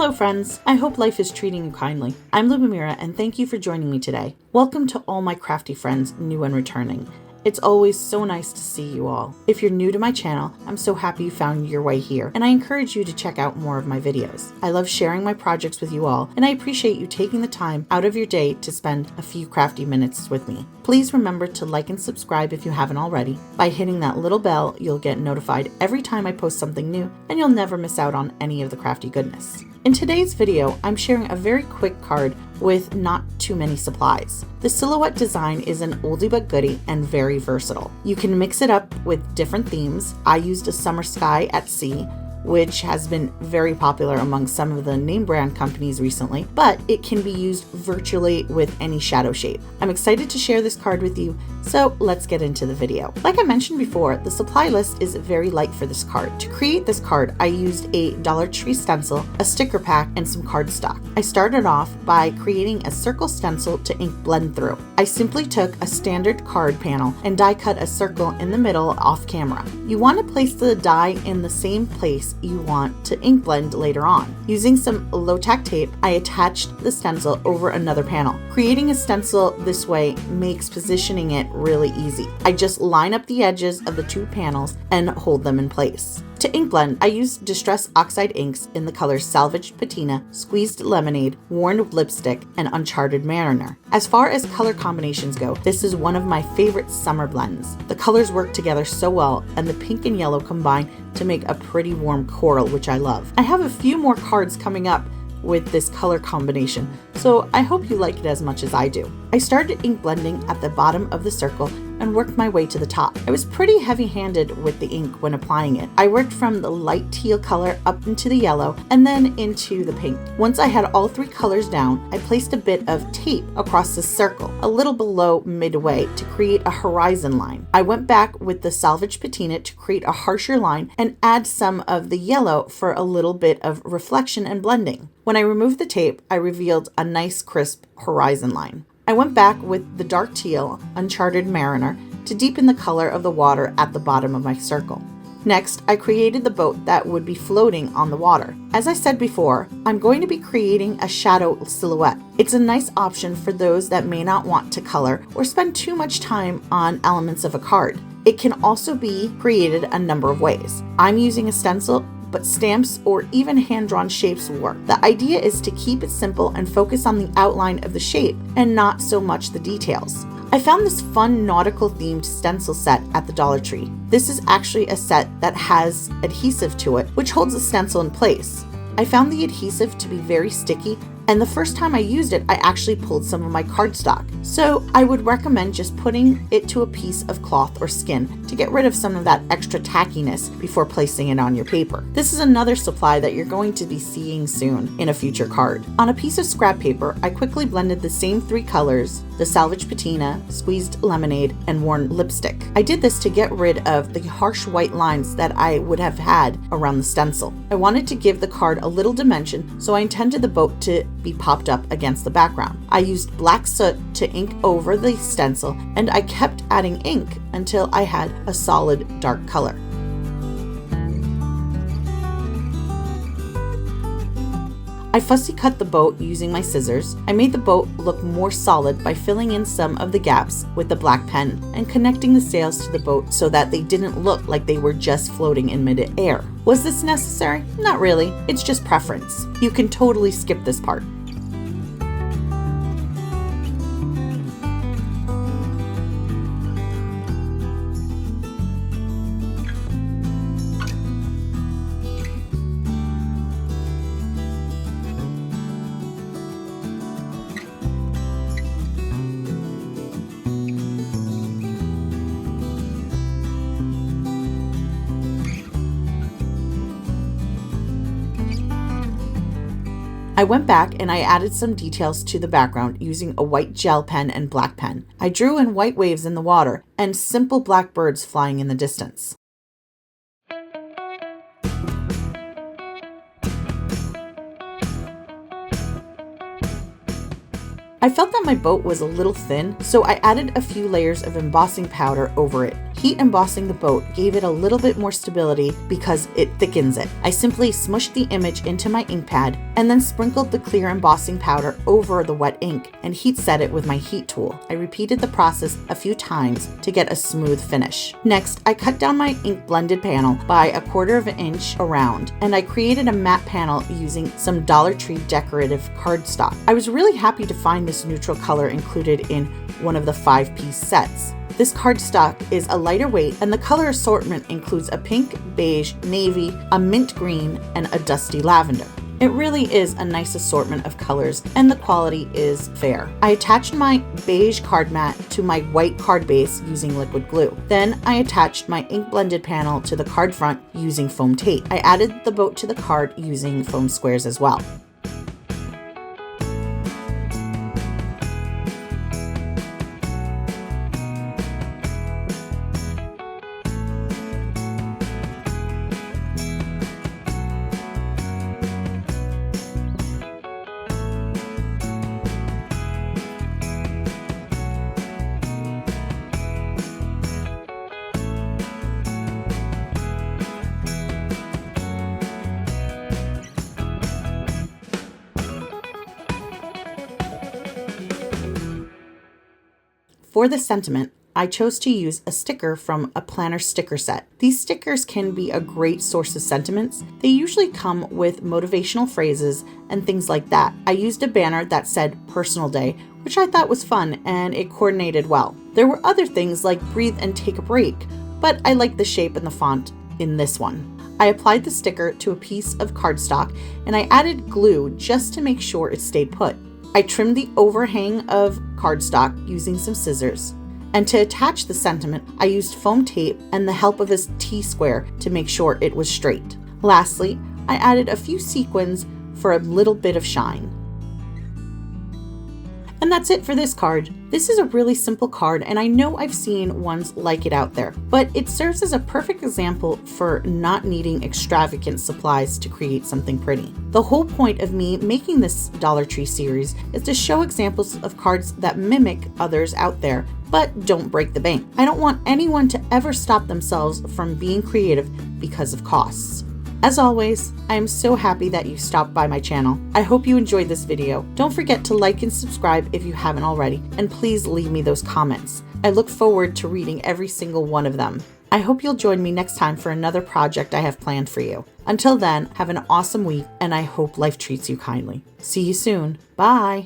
Hello friends, I hope life is treating you kindly. I'm Lubomira and thank you for joining me today. Welcome to all my crafty friends, new and returning. It's always so nice to see you all. If you're new to my channel, I'm so happy you found your way here, and I encourage you to check out more of my videos. I love sharing my projects with you all, and I appreciate you taking the time out of your day to spend a few crafty minutes with me. Please remember to like and subscribe if you haven't already. By hitting that little bell, you'll get notified every time I post something new, and you'll never miss out on any of the crafty goodness. In today's video, I'm sharing a very quick card with not too many supplies. The silhouette design is an oldie but goodie and very versatile. You can mix it up with different themes. I used a summer sky at sea, which has been very popular among some of the name brand companies recently, but it can be used virtually with any shadow shape. I'm excited to share this card with you, so let's get into the video. Like I mentioned before, the supply list is very light for this card. To create this card, I used a Dollar Tree stencil, a sticker pack, and some cardstock. I started off by creating a circle stencil to ink blend through. I simply took a standard card panel and die cut a circle in the middle off camera. You want to place the die in the same place you want to ink blend later on. Using some low-tack tape, I attached the stencil over another panel. Creating a stencil this way makes positioning it really easy. I just line up the edges of the two panels and hold them in place. To ink blend, I used Distres Oxide inks in the colors Salvaged, Patina, Squeezed Lemonade, Worn Lipstick, and Uncharted Mariner. As far as color combinations go, this is one of my favorite summer blends. The colors work together so well, and the pink and yellow combine to make a pretty warm coral, which I love. I have a few more cards coming up with this color combination, so I hope you like it as much as I do. I started ink blending at the bottom of the circle and worked my way to the top. I was pretty heavy-handed with the ink when applying it. I worked from the light teal color up into the yellow and then into the pink. Once I had all three colors down, I placed a bit of tape across the circle, a little below midway, to create a horizon line. I went back with the Salvaged Patina to create a harsher line and add some of the yellow for a little bit of reflection and blending. When I removed the tape, I revealed a nice crisp horizon line. I went back with the dark teal Uncharted Mariner to deepen the color of the water at the bottom of my circle. Next, I created the boat that would be floating on the water. As I said before, I'm going to be creating a shadow silhouette. It's a nice option for those that may not want to color or spend too much time on elements of a card. It can also be created a number of ways. I'm using a stencil, but stamps or even hand-drawn shapes work. The idea is to keep it simple and focus on the outline of the shape and not so much the details. I found this fun nautical themed stencil set at the Dollar Tree. This is actually a set that has adhesive to it, which holds the stencil in place. I found the adhesive to be very sticky, and the first time I used it, I actually pulled some of my cardstock. So I would recommend just putting it to a piece of cloth or skin to get rid of some of that extra tackiness before placing it on your paper. This is another supply that you're going to be seeing soon in a future card. On a piece of scrap paper, I quickly blended the same three colors, the Salvaged Patina, Squeezed Lemonade, and Worn Lipstick. I did this to get rid of the harsh white lines that I would have had around the stencil. I wanted to give the card a little dimension, so I intended the boat to be popped up against the background. I used black soot to ink over the stencil, and I kept adding ink until I had a solid dark color. I fussy cut the boat using my scissors. I made the boat look more solid by filling in some of the gaps with the black pen and connecting the sails to the boat so that they didn't look like they were just floating in mid-air. Was this necessary? Not really. It's just preference. You can totally skip this part. I went back and I added some details to the background using a white gel pen and black pen. I drew in white waves in the water and simple black birds flying in the distance. I felt that my boat was a little thin, so I added a few layers of embossing powder over it. Heat embossing the boat gave it a little bit more stability because it thickens it. I simply smushed the image into my ink pad and then sprinkled the clear embossing powder over the wet ink and heat set it with my heat tool. I repeated the process a few times to get a smooth finish. Next, I cut down my ink blended panel by 1/4 of an inch around, and I created a matte panel using some Dollar Tree decorative cardstock. I was really happy to find this neutral color included in one of the 5-piece sets. This cardstock is a lighter weight, and the color assortment includes a pink, beige, navy, a mint green, and a dusty lavender. It really is a nice assortment of colors, and the quality is fair. I attached my beige card mat to my white card base using liquid glue. Then I attached my ink blended panel to the card front using foam tape. I added the boat to the card using foam squares as well. For the sentiment, I chose to use a sticker from a planner sticker set. These stickers can be a great source of sentiments. They usually come with motivational phrases and things like that. I used a banner that said Personal Day, which I thought was fun and it coordinated well. There were other things like breathe and take a break, but I liked the shape and the font in this one. I applied the sticker to a piece of cardstock and I added glue just to make sure it stayed put. I trimmed the overhang of cardstock using some scissors, and to attach the sentiment, I used foam tape and the help of a T-square to make sure it was straight. Lastly, I added a few sequins for a little bit of shine. And that's it for this card. This is a really simple card, and I know I've seen ones like it out there, but it serves as a perfect example for not needing extravagant supplies to create something pretty. The whole point of me making this Dollar Tree series is to show examples of cards that mimic others out there, but don't break the bank. I don't want anyone to ever stop themselves from being creative because of costs. As always, I am so happy that you stopped by my channel. I hope you enjoyed this video. Don't forget to like and subscribe if you haven't already, and please leave me those comments. I look forward to reading every single one of them. I hope you'll join me next time for another project I have planned for you. Until then, have an awesome week, and I hope life treats you kindly. See you soon. Bye.